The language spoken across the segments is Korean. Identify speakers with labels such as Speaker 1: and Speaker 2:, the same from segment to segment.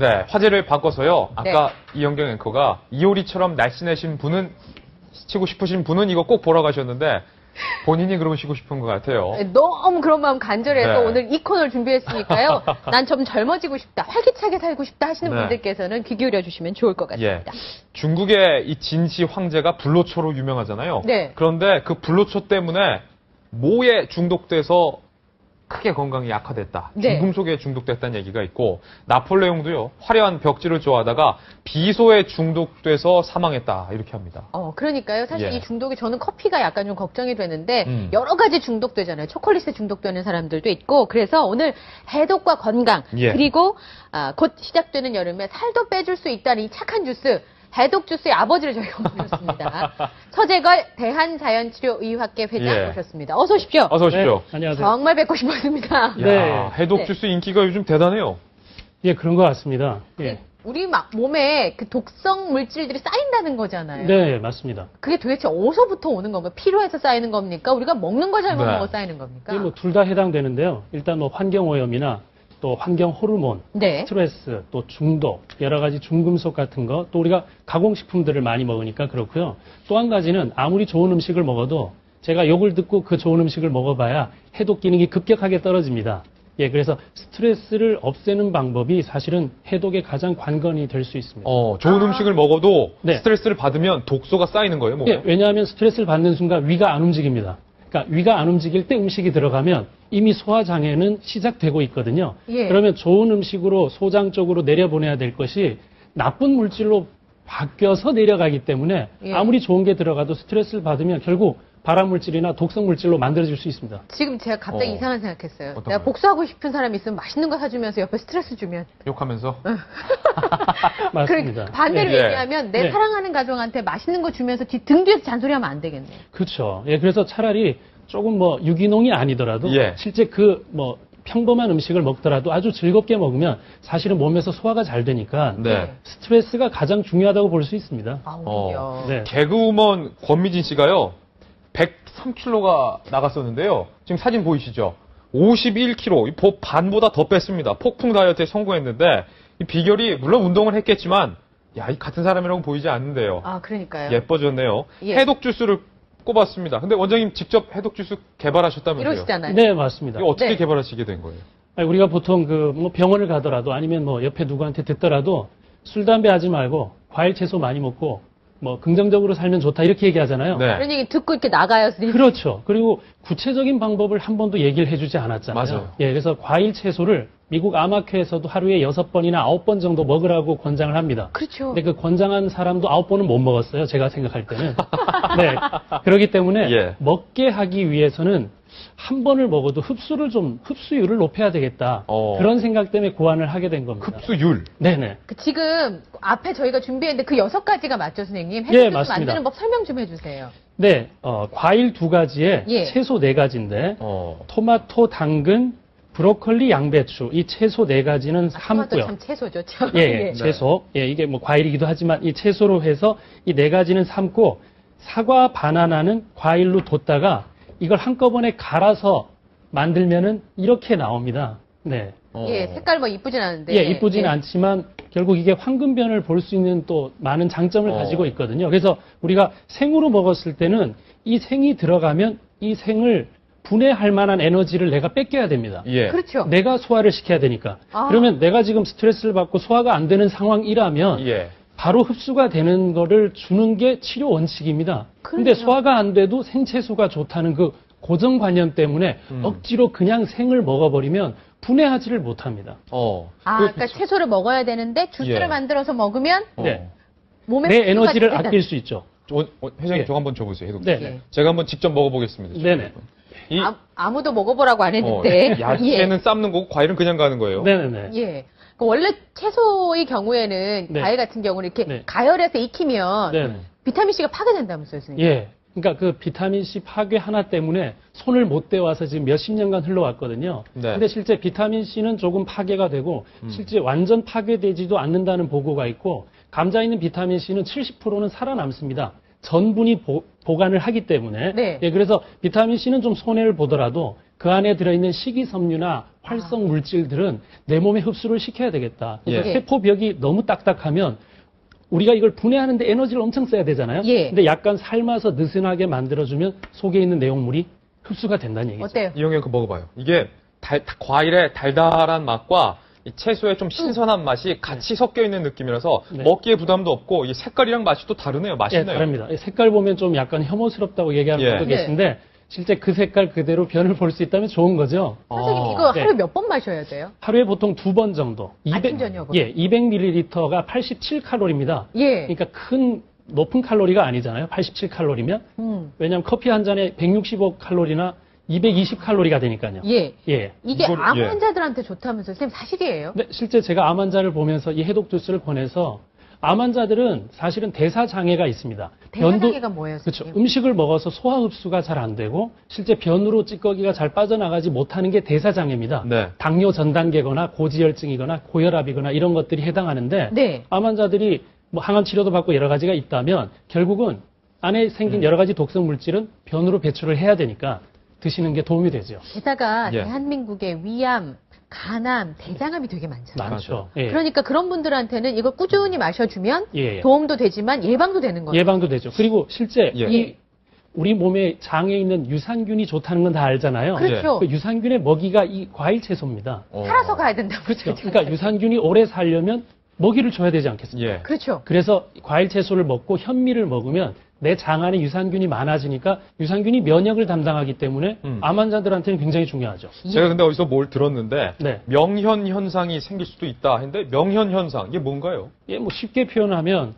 Speaker 1: 네, 화제를 바꿔서요. 아까
Speaker 2: 네.
Speaker 1: 이영경 앵커가 이효리처럼 날씬하신 분은, 치고 싶으신 분은 이거 꼭 보러 가셨는데, 본인이 그러고 쉬고 싶은 것 같아요.
Speaker 2: 너무 그런 마음 간절해서
Speaker 1: 네.
Speaker 2: 오늘 이 코너를 준비했으니까요. 난 좀 젊어지고 싶다, 활기차게 살고 싶다 하시는
Speaker 1: 네.
Speaker 2: 분들께서는 귀 기울여 주시면 좋을 것
Speaker 1: 예.
Speaker 2: 같습니다.
Speaker 1: 중국의 이 진시 황제가 불로초로 유명하잖아요.
Speaker 2: 네.
Speaker 1: 그런데 그 불로초 때문에 모에 중독돼서 크게 건강이 약화됐다.
Speaker 2: 네.
Speaker 1: 중금속에 중독됐다는 얘기가 있고, 나폴레옹도요, 화려한 벽지를 좋아하다가 비소에 중독돼서 사망했다. 이렇게 합니다.
Speaker 2: 그러니까요. 사실
Speaker 1: 예.
Speaker 2: 이 중독이 저는 커피가 약간 좀 걱정이 되는데
Speaker 1: 여러
Speaker 2: 여러 가지 중독되잖아요. 초콜릿에 중독되는 사람들도 있고 그래서 오늘 해독과 건강
Speaker 1: 예.
Speaker 2: 그리고 곧 시작되는 여름에 살도 빼줄 수 있다는 이 착한 주스 해독 주스의 아버지를 저희가 모셨습니다. 서재걸 대한자연치료의학회 회장
Speaker 1: 예.
Speaker 2: 모셨습니다. 어서 오십시오.
Speaker 1: 어서 오십시오.
Speaker 3: 네, 안녕하세요.
Speaker 2: 정말 뵙고 싶었습니다.
Speaker 1: 야,
Speaker 3: 네.
Speaker 1: 해독
Speaker 2: 네.
Speaker 1: 주스 인기가 요즘 대단해요.
Speaker 3: 예, 그런 것 같습니다. 예.
Speaker 2: 우리 몸에 그 독성 물질들이 쌓인다는 거잖아요.
Speaker 3: 네, 맞습니다.
Speaker 2: 그게 도대체 어디서부터 오는 건가요? 필요해서 쌓이는 겁니까? 우리가 먹는 걸 잘못
Speaker 1: 네.
Speaker 2: 먹어 쌓이는 겁니까?
Speaker 3: 이게 뭐 둘 다 해당되는데요. 일단 뭐 환경오염이나 또 환경 호르몬,
Speaker 2: 네.
Speaker 3: 스트레스, 또 중독, 여러 가지 중금속 같은 거, 또 우리가 가공식품들을 많이 먹으니까 그렇고요. 또 한 가지는 아무리 좋은 음식을 먹어도 제가 욕을 듣고 그 좋은 음식을 먹어봐야 해독 기능이 급격하게 떨어집니다. 예, 그래서 스트레스를 없애는 방법이 사실은 해독의 가장 관건이 될 수 있습니다.
Speaker 1: 좋은 음식을 먹어도
Speaker 3: 네.
Speaker 1: 스트레스를 받으면 독소가 쌓이는 거예요, 몸에.
Speaker 3: 예, 왜냐하면 스트레스를 받는 순간 위가 안 움직입니다. 그러니까 위가 안 움직일 때 음식이 들어가면 이미 소화장애는 시작되고 있거든요.
Speaker 2: 예.
Speaker 3: 그러면 좋은 음식으로 소장 쪽으로 내려보내야 될 것이 나쁜 물질로 바뀌어서 내려가기 때문에
Speaker 2: 예.
Speaker 3: 아무리 좋은 게 들어가도 스트레스를 받으면 결국 발암물질이나 독성물질로 만들어질 수 있습니다.
Speaker 2: 지금 제가 갑자기
Speaker 1: 어.
Speaker 2: 이상한 생각했어요.
Speaker 1: 어떤
Speaker 2: 내가
Speaker 1: 거요?
Speaker 2: 복수하고 싶은 사람이 있으면 맛있는 거 사주면서 옆에 스트레스 주면.
Speaker 1: 욕하면서.
Speaker 3: 맞습니다.
Speaker 2: 그러니까 반대로
Speaker 1: 예.
Speaker 2: 얘기하면 내
Speaker 3: 네.
Speaker 2: 사랑하는 가족한테 맛있는 거 주면서 등 뒤에서 잔소리하면 안 되겠네요.
Speaker 3: 그렇죠. 예, 그래서 차라리 조금 뭐 유기농이 아니더라도
Speaker 1: 예.
Speaker 3: 실제 그 뭐 평범한 음식을 먹더라도 아주 즐겁게 먹으면 사실은 몸에서 소화가 잘 되니까
Speaker 1: 네.
Speaker 3: 스트레스가 가장 중요하다고 볼 수 있습니다.
Speaker 2: 아우요.
Speaker 3: 네.
Speaker 1: 개그우먼 권미진 씨가요, 103kg가 나갔었는데요. 지금 사진 보이시죠? 51kg, 반보다 더 뺐습니다. 폭풍 다이어트에 성공했는데, 이 비결이, 물론 운동을 했겠지만, 이 같은 사람이라고 보이지 않는데요.
Speaker 2: 아, 그러니까요.
Speaker 1: 예뻐졌네요.
Speaker 2: 예.
Speaker 1: 해독 주스를 꼽았습니다. 근데 원장님 직접 해독 주스 개발하셨다면서요?
Speaker 2: 이러시잖아요.
Speaker 3: 네, 맞습니다.
Speaker 1: 이거 어떻게
Speaker 2: 네.
Speaker 1: 개발하시게 된 거예요?
Speaker 3: 아니, 우리가 보통 그 뭐 병원을 가더라도 아니면 뭐 옆에 누구한테 듣더라도 술, 담배 하지 말고 과일, 채소 많이 먹고 뭐 긍정적으로 살면 좋다 이렇게 얘기하잖아요.
Speaker 1: 네.
Speaker 2: 그런 얘기 듣고 이렇게 나가요, 선생님.
Speaker 3: 그렇죠. 그리고 구체적인 방법을 한 번도 얘기를 해주지 않았잖아요.
Speaker 1: 맞아요.
Speaker 3: 예, 그래서 과일, 채소를 미국 암학회에서도 하루에 6번이나 9번 정도 먹으라고 권장을 합니다.
Speaker 2: 그렇죠.
Speaker 3: 근데 그 권장한 사람도 9번은 못 먹었어요. 제가 생각할 때는. 네. 그렇기 때문에
Speaker 1: 예.
Speaker 3: 먹게 하기 위해서는 한 번을 먹어도 흡수율을 높여야 되겠다. 그런 생각 때문에 고안을 하게 된 겁니다.
Speaker 1: 흡수율.
Speaker 3: 네네.
Speaker 2: 지금 앞에 저희가 준비했는데 그 6가지가 맞죠, 선생님?
Speaker 3: 예,
Speaker 2: 해독 주스
Speaker 3: 맞습니다.
Speaker 2: 만드는 법 설명 좀 해주세요.
Speaker 3: 네, 과일 2가지에
Speaker 2: 예.
Speaker 3: 채소 4가지인데,
Speaker 1: 어.
Speaker 3: 토마토, 당근, 브로콜리, 양배추, 이 채소 4가지는
Speaker 2: 토마토
Speaker 3: 삶고요.
Speaker 2: 참 채소죠, 참.
Speaker 3: 예, 채소. 예, 이게 뭐 과일이기도 하지만 이 채소로 해서 이 4가지는 삶고, 사과, 바나나는 과일로 뒀다가 이걸 한꺼번에 갈아서 만들면은 이렇게 나옵니다. 네.
Speaker 2: 예, 색깔 뭐 이쁘진 않은데.
Speaker 3: 예, 이쁘진
Speaker 2: 예.
Speaker 3: 않지만 결국 이게 황금변을 볼 수 있는 또 많은 장점을 가지고 있거든요. 그래서 우리가 생으로 먹었을 때는 이 생이 들어가면 이 생을 분해할 만한 에너지를 내가 뺏겨야 됩니다.
Speaker 1: 예.
Speaker 2: 그렇죠.
Speaker 3: 내가 소화를 시켜야 되니까.
Speaker 2: 아.
Speaker 3: 그러면 내가 지금 스트레스를 받고 소화가 안 되는 상황이라면
Speaker 1: 예.
Speaker 3: 바로 흡수가 되는 거를 주는 게 치료 원칙입니다. 근데
Speaker 2: 그러네요.
Speaker 3: 소화가 안 돼도 생채소가 좋다는 그 고정관념 때문에 억지로 그냥 생을 먹어버리면 분해하지를 못합니다.
Speaker 2: 그러니까 채소를 먹어야 되는데 주스를
Speaker 1: 예.
Speaker 2: 만들어서 먹으면
Speaker 3: 네.
Speaker 2: 몸에
Speaker 3: 내
Speaker 2: 흡수가
Speaker 3: 에너지를
Speaker 2: 된다.
Speaker 3: 아낄 수 있죠.
Speaker 1: 회장님
Speaker 3: 예.
Speaker 1: 저거 한번 줘보세요. 해독
Speaker 3: 네.
Speaker 1: 주스.
Speaker 2: 예.
Speaker 1: 제가 한번 직접 먹어보겠습니다.
Speaker 3: 네네.
Speaker 2: 아무도 먹어보라고 안 했는데.
Speaker 1: 야채는 삶는 거고 과일은 그냥 가는 거예요.
Speaker 3: 네네네.
Speaker 2: 예. 그 원래 채소의 경우에는
Speaker 3: 네.
Speaker 2: 과일 같은 경우는 이렇게
Speaker 3: 네.
Speaker 2: 가열해서 익히면
Speaker 3: 네네.
Speaker 2: 비타민 C가 파괴된다면서요, 선생님?
Speaker 3: 예. 그러니까 그 비타민 C 파괴 하나 때문에 손을 못 대와서 지금 몇십 년간 흘러왔거든요.
Speaker 1: 네.
Speaker 3: 근데 실제 비타민 C는 조금 파괴가 되고 실제 완전 파괴되지도 않는다는 보고가 있고 감자에 있는 비타민 C는 70%는 살아남습니다. 전분이 보관을 하기 때문에.
Speaker 2: 네.
Speaker 3: 예, 그래서 비타민 C는 좀 손해를 보더라도 그 안에 들어있는 식이섬유나 활성 물질들은 내 몸에 흡수를 시켜야 되겠다. 그래서
Speaker 2: 예.
Speaker 3: 세포벽이 너무 딱딱하면 우리가 이걸 분해하는데 에너지를 엄청 써야 되잖아요.
Speaker 2: 예.
Speaker 3: 근데 약간 삶아서 느슨하게 만들어주면 속에 있는 내용물이 흡수가 된다는 얘기죠.
Speaker 2: 어때요?
Speaker 1: 이용현 그 먹어봐요. 이게 과일의 달달한 맛과 이 채소의 좀 신선한 맛이 같이 섞여 있는 느낌이라서
Speaker 3: 네.
Speaker 1: 먹기에 부담도 없고 이 색깔이랑 맛이 또 다르네요.
Speaker 3: 예,
Speaker 1: 맛있네요.
Speaker 3: 다릅니다. 색깔 보면 좀 약간 혐오스럽다고 얘기하는
Speaker 1: 예.
Speaker 3: 분도
Speaker 2: 네.
Speaker 3: 계신데 실제 그 색깔 그대로 변을 볼 수 있다면 좋은 거죠.
Speaker 2: 선생님 이거
Speaker 3: 네.
Speaker 2: 하루에 몇 번 마셔야 돼요?
Speaker 3: 하루에 보통 2번 정도.
Speaker 2: 아침, 저녁으로?
Speaker 3: 예, 200ml가 87칼로리입니다.
Speaker 2: 예.
Speaker 3: 그러니까 높은 칼로리가 아니잖아요. 87칼로리면. 왜냐하면 커피 한 잔에 165칼로리나 220칼로리가 되니까요.
Speaker 2: 예.
Speaker 3: 예.
Speaker 2: 이게
Speaker 1: 이걸-
Speaker 2: 암
Speaker 1: 예.
Speaker 2: 환자들한테 좋다면서요? 선생님 사실이에요?
Speaker 3: 근데 실제 제가 암 환자를 보면서 이 해독 주스를 보내서 암 환자들은 사실은 대사 장애가 있습니다.
Speaker 2: 대사장애가 뭐예요,
Speaker 3: 그렇죠.
Speaker 2: 선생님?
Speaker 3: 음식을 먹어서 소화 흡수가 잘 안 되고 실제 변으로 찌꺼기가 잘 빠져나가지 못하는 게 대사 장애입니다.
Speaker 1: 네.
Speaker 3: 당뇨 전 단계거나 고지혈증이거나 고혈압이거나 이런 것들이 해당하는데
Speaker 2: 네.
Speaker 3: 암 환자들이 뭐 항암 치료도 받고 여러 가지가 있다면 결국은 안에 생긴 여러 가지 독성 물질은 변으로 배출을 해야 되니까 드시는 게 도움이 되죠.
Speaker 2: 게다가
Speaker 1: 예.
Speaker 2: 대한민국에 위암, 간암, 대장암이 되게 많잖아요.
Speaker 3: 많죠. 예.
Speaker 2: 그러니까 그런 분들한테는 이걸 꾸준히 마셔주면
Speaker 3: 예.
Speaker 2: 도움도 되지만 예방도 되는 거예요.
Speaker 3: 예방도 되죠. 그리고 실제
Speaker 1: 예.
Speaker 3: 이 우리 몸에 장에 있는 유산균이 좋다는 건 다 알잖아요.
Speaker 2: 그렇죠.
Speaker 3: 그 유산균의 먹이가 이 과일 채소입니다.
Speaker 2: 살아서 가야 된다고
Speaker 3: 그렇죠.
Speaker 2: 그러죠.
Speaker 3: 그러니까 유산균이 오래 살려면 먹이를 줘야 되지 않겠습니까?
Speaker 1: 예.
Speaker 2: 그렇죠.
Speaker 3: 그래서 과일 채소를 먹고 현미를 먹으면 내 장 안에 유산균이 많아지니까 유산균이 면역을 담당하기 때문에 암 환자들한테는 굉장히 중요하죠.
Speaker 1: 제가 근데 어디서 뭘 들었는데
Speaker 3: 네.
Speaker 1: 명현 현상이 생길 수도 있다 했는데 명현 현상 이게 뭔가요?
Speaker 3: 예, 뭐 쉽게 표현하면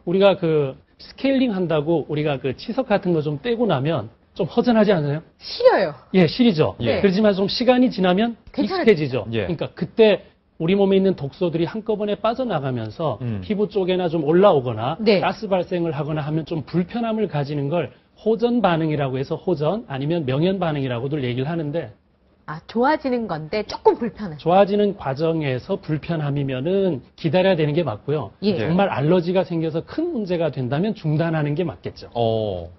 Speaker 3: 우리가 그 스케일링 한다고 우리가 그 치석 같은 거 좀 떼고 나면 좀 허전하지 않아요?
Speaker 2: 시려요.
Speaker 3: 예, 시리죠.
Speaker 1: 예.
Speaker 3: 그렇지만 좀 시간이 지나면
Speaker 2: 괜찮아지죠.
Speaker 3: 익숙해지죠.
Speaker 1: 예.
Speaker 3: 그러니까 그때 우리 몸에 있는 독소들이 한꺼번에 빠져나가면서 피부 쪽에나 좀 올라오거나
Speaker 2: 네.
Speaker 3: 가스 발생을 하거나 하면 좀 불편함을 가지는 걸 호전 반응이라고 해서 호전 아니면 명현 반응이라고들 얘기를 하는데
Speaker 2: 아, 좋아지는 건데 조금 불편해.
Speaker 3: 좋아지는 과정에서 불편함이면은 기다려야 되는 게 맞고요.
Speaker 2: 예.
Speaker 3: 정말 알러지가 생겨서 큰 문제가 된다면 중단하는 게 맞겠죠.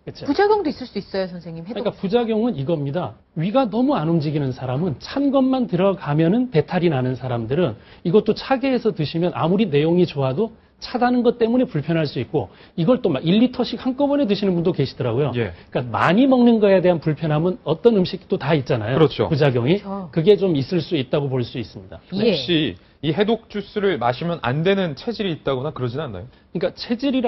Speaker 3: 그렇죠?
Speaker 2: 부작용도 있을 수 있어요, 선생님. 해독.
Speaker 3: 그러니까 부작용은 이겁니다. 위가 너무 안 움직이는 사람은 찬 것만 들어가면은 배탈이 나는 사람들은 이것도 차게 해서 드시면 아무리 내용이 좋아도 차다는 것 때문에 불편할 수 있고 이걸 또 막 1리터씩 한꺼번에 드시는 분도 계시더라고요.
Speaker 1: 예.
Speaker 3: 그러니까 많이 먹는 거에 대한 불편함은 어떤 음식도 다 있잖아요.
Speaker 1: 그렇죠.
Speaker 3: 부작용이.
Speaker 2: 그렇죠.
Speaker 3: 그게 좀 있을 수 있다고 볼 수 있습니다.
Speaker 2: 예.
Speaker 1: 혹시 이 해독 주스를 마시면 안 되는 체질이 있다거나 그러진 않나요?
Speaker 3: 그러니까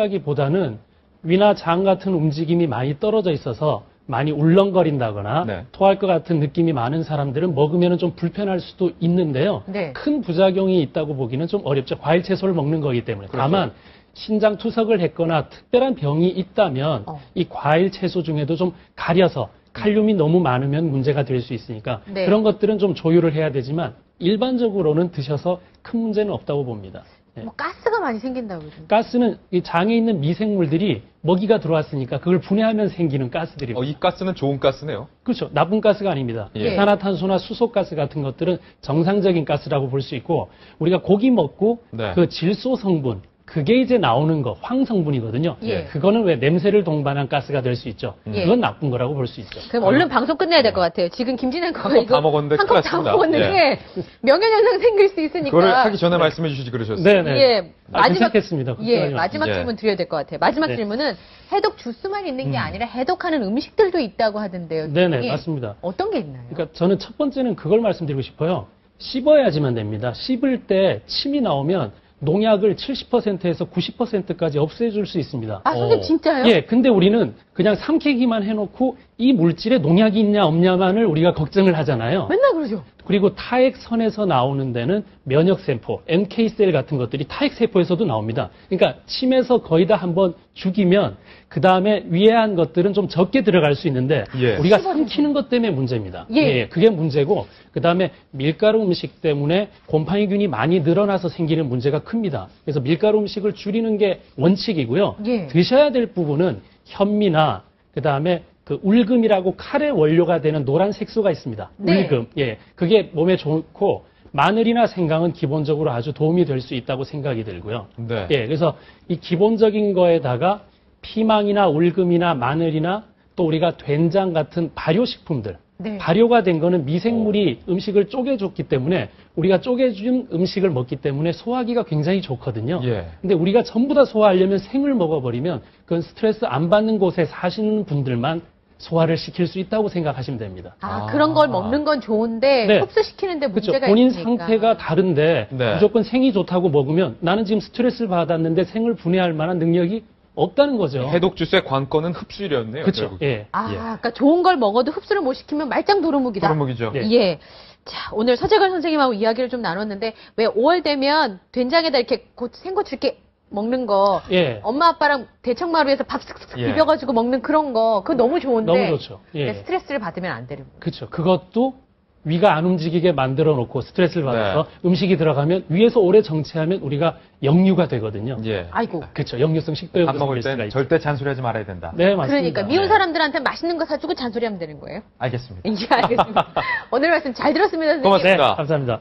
Speaker 3: 체질이라기보다는 위나 장 같은 움직임이 많이 떨어져 있어서 많이 울렁거린다거나
Speaker 1: 네.
Speaker 3: 토할 것 같은 느낌이 많은 사람들은 먹으면 좀 불편할 수도 있는데요.
Speaker 2: 네.
Speaker 3: 큰 부작용이 있다고 보기는 좀 어렵죠. 과일 채소를 먹는 거기 때문에.
Speaker 1: 그렇죠.
Speaker 3: 다만 신장 투석을 했거나 특별한 병이 있다면 이 과일 채소 중에도 좀 가려서 칼륨이 너무 많으면 문제가 될 수 있으니까
Speaker 2: 네.
Speaker 3: 그런 것들은 좀 조율을 해야 되지만 일반적으로는 드셔서 큰 문제는 없다고 봅니다. 예.
Speaker 2: 뭐 가스가 많이 생긴다고 그러죠.
Speaker 3: 가스는 이 장에 있는 미생물들이 먹이가 들어왔으니까 그걸 분해하면 생기는 가스들입니다.
Speaker 1: 이 가스는 좋은 가스네요.
Speaker 3: 그렇죠. 나쁜 가스가 아닙니다.
Speaker 1: 예.
Speaker 3: 이산화탄소나 수소가스 같은 것들은 정상적인 가스라고 볼 수 있고 우리가 고기 먹고
Speaker 1: 네.
Speaker 3: 그 질소 성분 그게 이제 나오는 거 황성분이거든요.
Speaker 2: 예.
Speaker 3: 그거는 왜 냄새를 동반한 가스가 될 수 있죠.
Speaker 2: 예.
Speaker 3: 그건 나쁜 거라고 볼 수 있죠.
Speaker 2: 그럼 얼른 방송 끝내야 될 것 같아요. 지금 김진애 거가
Speaker 1: 한컵 다 먹었는데
Speaker 2: 한컵
Speaker 1: 큰일
Speaker 2: 다
Speaker 1: 났습니다.
Speaker 2: 먹었는데 명예현상 생길 수 있으니까.
Speaker 1: 그거를 하기 전에 말씀해 주시지 그러셨어요.
Speaker 3: 네네.
Speaker 2: 예,
Speaker 3: 괜찮겠습니다. 걱정하지
Speaker 2: 마지막
Speaker 1: 마십시오.
Speaker 2: 질문 드려야 될 것 같아요. 마지막
Speaker 3: 네.
Speaker 2: 질문은 해독 주스만 있는 게 아니라 해독하는 음식들도 있다고 하던데요.
Speaker 3: 네네,
Speaker 2: 예.
Speaker 3: 맞습니다.
Speaker 2: 어떤 게 있나요?
Speaker 3: 그러니까 저는 첫 번째는 그걸 말씀드리고 싶어요. 씹어야지만 됩니다. 씹을 때 침이 나오면 농약을 70%에서 90%까지 없애줄 수 있습니다.
Speaker 2: 아, 선생님 진짜요?
Speaker 3: 예, 근데 우리는 그냥 삼키기만 해놓고 이 물질에 농약이 있냐 없냐만을 우리가 걱정을 하잖아요.
Speaker 2: 맨날 그러죠.
Speaker 3: 그리고 타액선에서 나오는 데는 면역세포, NK셀 같은 것들이 타액세포에서도 나옵니다. 그러니까 침에서 거의 다 한번 죽이면 그 다음에 위에한 것들은 좀 적게 들어갈 수 있는데
Speaker 1: 예.
Speaker 3: 우리가 삼키는 것 때문에 문제입니다.
Speaker 2: 예.
Speaker 3: 그게 문제고 그 다음에 밀가루 음식 때문에 곰팡이균이 많이 늘어나서 생기는 문제가 큽니다. 그래서 밀가루 음식을 줄이는 게 원칙이고요.
Speaker 2: 예.
Speaker 3: 드셔야 될 부분은 현미나 그 다음에 그 울금이라고 칼의 원료가 되는 노란 색소가 있습니다.
Speaker 2: 네.
Speaker 3: 울금. 예. 그게 몸에 좋고 마늘이나 생강은 기본적으로 아주 도움이 될 수 있다고 생각이 들고요.
Speaker 1: 네.
Speaker 3: 예. 그래서 이 기본적인 거에다가 피망이나 울금이나 마늘이나 또 우리가 된장 같은 발효식품들
Speaker 2: 네.
Speaker 3: 발효가 된 거는 미생물이 음식을 쪼개줬기 때문에 우리가 쪼개준 음식을 먹기 때문에 소화기가 굉장히 좋거든요.
Speaker 1: 예.
Speaker 3: 근데 우리가 전부 다 소화하려면 생을 먹어버리면 그건 스트레스 안 받는 곳에 사시는 분들만 소화를 시킬 수 있다고 생각하시면 됩니다.
Speaker 2: 그런 걸 먹는 건 좋은데
Speaker 3: 네.
Speaker 2: 흡수시키는데
Speaker 3: 그렇죠.
Speaker 2: 문제가
Speaker 3: 본인
Speaker 2: 있으니까.
Speaker 3: 상태가 다른데
Speaker 1: 네.
Speaker 3: 무조건 생이 좋다고 먹으면 나는 지금 스트레스를 받았는데 생을 분해할 만한 능력이 없다는 거죠.
Speaker 1: 해독 주스의 관건은 흡수율이었네요.
Speaker 3: 그렇죠.
Speaker 1: 결국.
Speaker 3: 예.
Speaker 2: 그러니까 좋은 걸 먹어도 흡수를 못 시키면 말짱 도루묵이다.
Speaker 1: 도루묵이죠.
Speaker 3: 예.
Speaker 2: 예. 자, 오늘 서재걸 선생님하고 이야기를 좀 나눴는데 왜 5월 되면 된장에다 이렇게 생고추 이렇게 먹는 거
Speaker 3: 예.
Speaker 2: 엄마 아빠랑 대청마루에서 밥 쓱쓱
Speaker 1: 예.
Speaker 2: 비벼가지고 먹는 그런 거 그거 너무 좋은데
Speaker 3: 너무 좋죠. 예.
Speaker 2: 근데 스트레스를 받으면 안 되는 거예요.
Speaker 3: 그렇죠. 그것도 위가 안 움직이게 만들어 놓고 스트레스를 받아서 음식이 들어가면 위에서 오래 정체하면 우리가 역류가 되거든요.
Speaker 1: 예.
Speaker 2: 아이고.
Speaker 3: 그렇죠. 역류성 식도염도
Speaker 1: 밥 먹을
Speaker 3: 생길 수가
Speaker 1: 땐
Speaker 3: 있죠.
Speaker 1: 절대 잔소리하지 말아야 된다.
Speaker 3: 네, 맞습니다.
Speaker 2: 그러니까 미운
Speaker 1: 네.
Speaker 2: 사람들한테 맛있는 거 사주고 잔소리하면 되는 거예요.
Speaker 1: 알겠습니다.
Speaker 2: 예, 알겠습니다. 오늘 말씀 잘 들었습니다, 선생님.
Speaker 1: 고맙습니다.
Speaker 3: 네, 감사합니다.